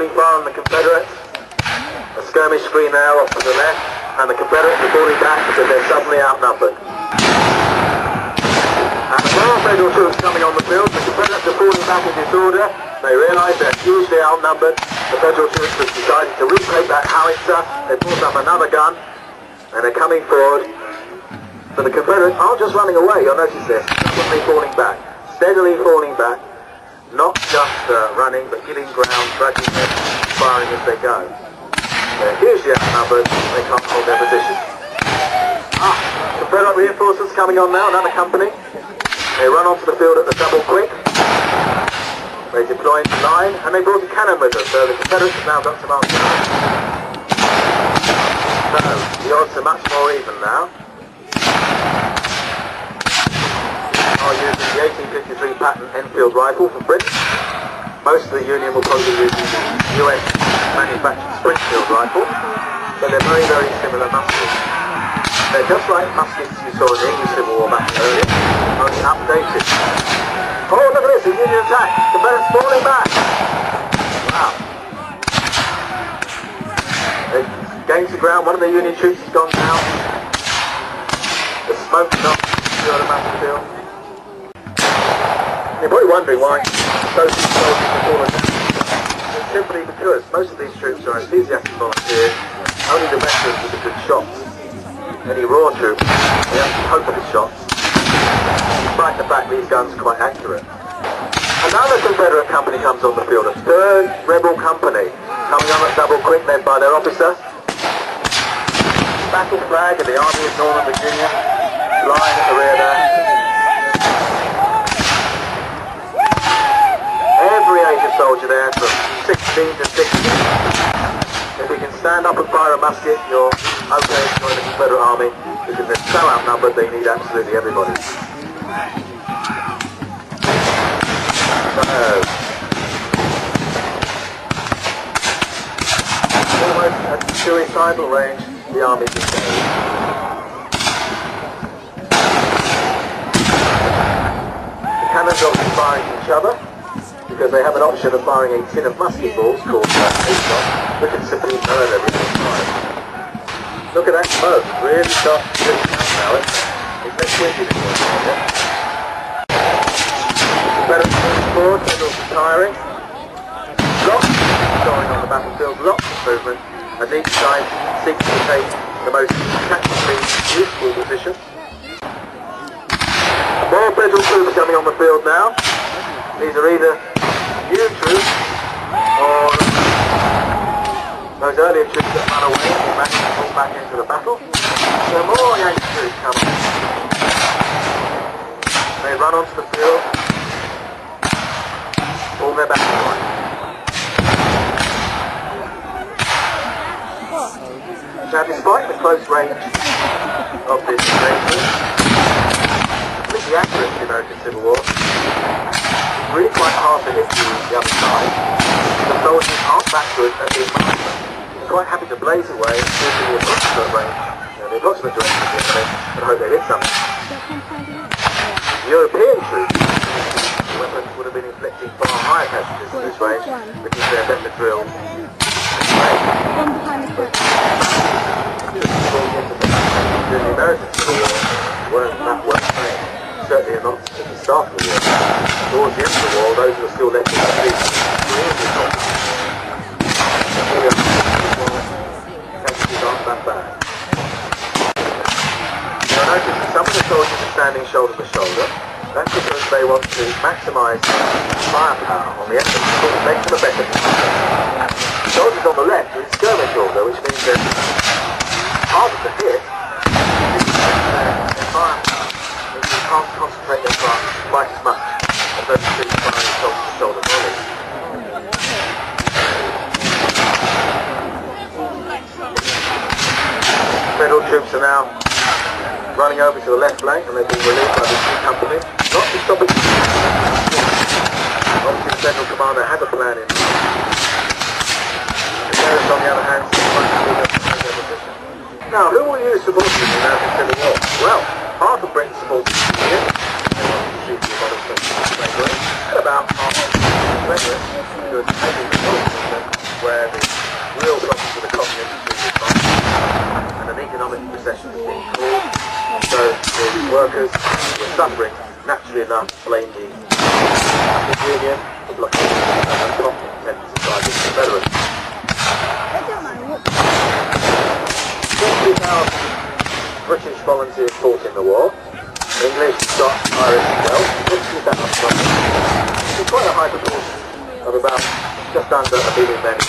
opening fire on the Confederates. A skirmish screen there off to the left, and the Confederates are falling back because they're suddenly outnumbered. And the more Federal troops coming on the field, the Confederates are falling back in disorder. They realise they're hugely outnumbered. The Federal troops have decided to retake that howitzer. They brought up another gun, and they're coming forward. But the Confederates aren't just running away, you'll notice this. Steadily falling back. Steadily falling back. Not just running, but giving ground, dragging them, firing as they go. They're hugely outnumbered. They can't hold their position. Confederate reinforcements coming on now, another company. They run onto the field at the double quick. They deploy into line, and they brought a cannon with them, so the Confederates have now got some artillery. So, the odds are much more even now. Are using the 1853 patent Enfield rifle from Britain. Most of the Union will probably be using the US manufactured Springfield rifle, but they're very, very similar muskets. They're just like muskets you saw in the English Civil War back earlier, only updated. Oh, look at this, a Union attack! The Confederates falling back! Wow. They've gained the ground, one of the Union troops has gone down. The smoke's not secure the battlefield. You're probably wondering why those two soldiers have fallen down. It's simply because most of these troops are enthusiastic volunteers. Only the veterans are the good shots. Any raw troops, they have to hope for the shots. Despite the fact these guns are quite accurate. Another Confederate company comes on the field, a third rebel company, coming on at double quick, led by their officer. Battle flag of the Army of Northern Virginia, flying at the rear there. Every age of soldier there, from 16 to 60. If you can stand up and fire a musket, you're okay to join the Confederate Army, because they're so outnumbered they need absolutely everybody. Almost at suicidal range, the army is engaged. The cannons are firing each other, because they have an option of firing a tin of musket balls called A-shot, which can simply murder everything fired. Look at that smoke, really starts to drift out now, it's less windy than it was. Confederates moving forward, Federals retiring. Lots going on the battlefield, lots of movement, and each side seeks to take the most tactically useful position. More Federal troops coming on the field now. These are either new troops or those earlier troops that ran away and managed to pull back into the battle. So more Yankee troops coming. They run onto the field, all their battle lines. Now, despite the close range of this invasion, completely accurate in the American Civil War, it's really quite hard to hit the other side. The soldiers aren't backward at being mastered. They're quite happy to blaze away and shoot in the approximate range, the approximate direction of the enemy, and hope they hit something. European troops, the weapons would have been inflicting far higher casualties in this range because they're better drilled and trained. During the American Civil War, weren't that well trained. Certainly not at the start of the war. Towards the end of the war, those who were still left in the streets were easily not. Casualties aren't that bad. You'll notice that some of the soldiers are standing shoulder to shoulder. That's because they want to maximise firepower on the enemy, so it makes them a better defender. The soldiers on the left are in skirmish order, which means they're harder to hit. Their firepower means they can't concentrate their fire quite as much as those troops firing shoulder-to-shoulder volleys. Federal troops are now running over to the left flank, and they've been relieved by the two companies. Not to stop it. Obviously the Federal commander had a plan in mind. The Confederates, on the other hand, still trying to move up to their position. Now, who will use supporters in the American Civil War? Well, half of Britain supported the Union. They wanted to see the abolition of slavery, and about half of the Confederates, who had taken the Protestants, So the workers were suffering, naturally enough, blame the Union for blocking and blocking attempts to drive the Confederates. 50,000 British volunteers fought in the war. English, Scots, Irish as well. 50,000. It's quite a high proportion of about just under a million men in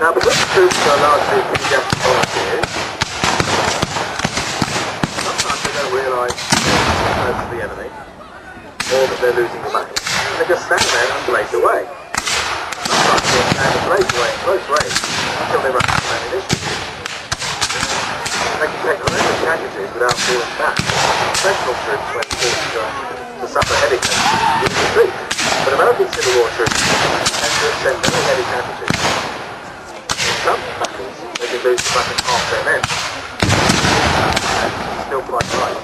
Now, because the troops are largely enthusiastic volunteers, sometimes they don't realise they're close to the enemy, or that they're losing the battle. And they just stand there and blaze away. Sometimes they'll stand and blaze away in close range until they run out of ammunition. They can take horrendous casualties without falling back. Professional troops, when forced to suffer heavy casualties, would retreat. But American Civil War troops tend to accept very heavy casualties. In some battles, they can lose back in half their men. Still quite right.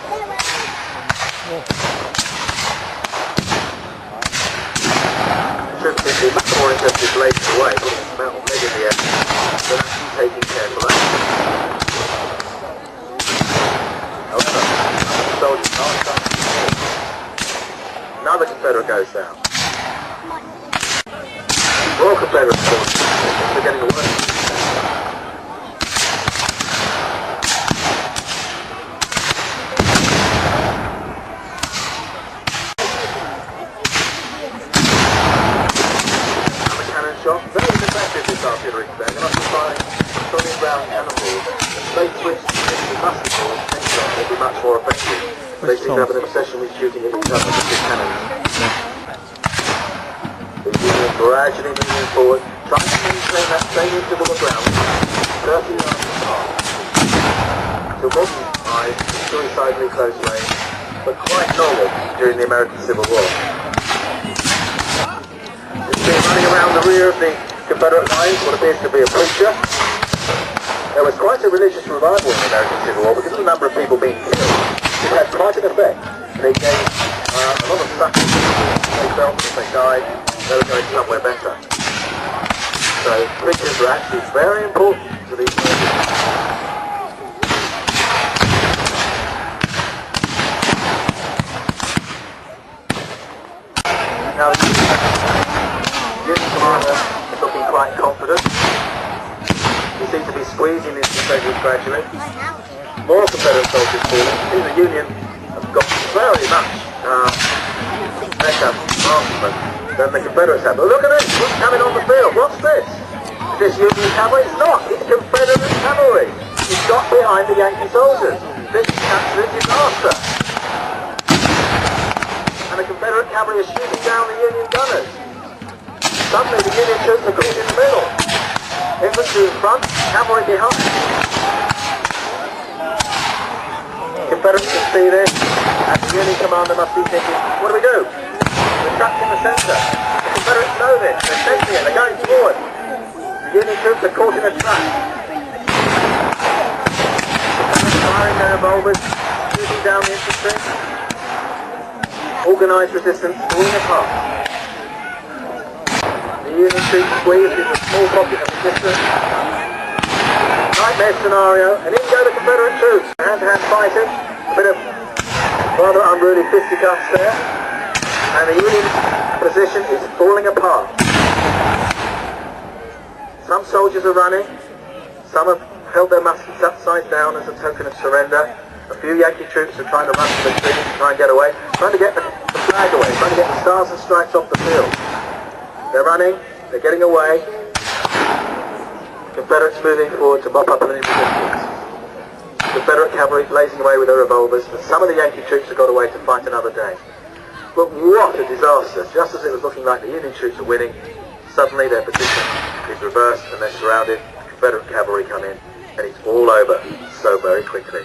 Troops would be much more interested in blazing away, putting a metal leg in the air, than actually taking careful action. However, the soldiers are starting to fall. Another Confederate goes down. More Confederate soldiers are getting away. Another cannon shot. Very effective, this artillery today. They're not just firing solid round cannonballs. They switch into musket balls. Next shot will be much more effective. They seem to have an obsession with shooting at each other with the cannons. The Union gradually moving forward, trying to maintain that same interval of ground, 30 yards apart. To modern eyes, suicidally close range, but quite normal during the American Civil War. It's been running around the rear of the Confederate lines, what appears to be a preacher. There was quite a religious revival in the American Civil War because of the number of people being killed. It had quite an effect. They gave a lot of suffering. They felt that if they died, they were going somewhere better. So preachers were actually very important to these soldiers. Now the Union commander is looking quite confident. He seems to be squeezing these Confederates gradually. More Confederate soldiers falling. The Union have got very much better marksmen than the Confederates have. But look at this! What's coming on the field? What's this? Is this Union cavalry? It's not! It's Confederate cavalry! It's got behind the Yankee soldiers. This is absolute disaster. And the Confederate cavalry is shooting down the Union gunners. Suddenly the Union troops are caught in the middle. Infantry in front, cavalry behind. Confederates can see this, and the Union commander must be thinking, what do we do? We're trapped in the centre. The Confederates know this, they're sensing it, they're going forward. The Union troops are caught in a trap. Confederates firing their revolvers, shooting down the infantry. Organised resistance falling apart. The Union troops squeezed in a small pocket of resistance. Nightmare scenario, and in go the Confederate troops. Hand-to-hand fighting, a bit of rather unruly fisticuffs there, and the Union position is falling apart. Some soldiers are running, some have held their muskets upside down as a token of surrender. A few Yankee troops are trying to run to the trees to try and get away, trying to get the flag away, trying to get the stars and stripes off the field. They're running, they're getting away. Confederates moving forward to mop up any resistance. Confederate cavalry blazing away with their revolvers, but some of the Yankee troops have got away to fight another day. But what a disaster! Just as it was looking like the Union troops are winning, suddenly their position is reversed and they're surrounded. Confederate cavalry come in, and it's all over so very quickly.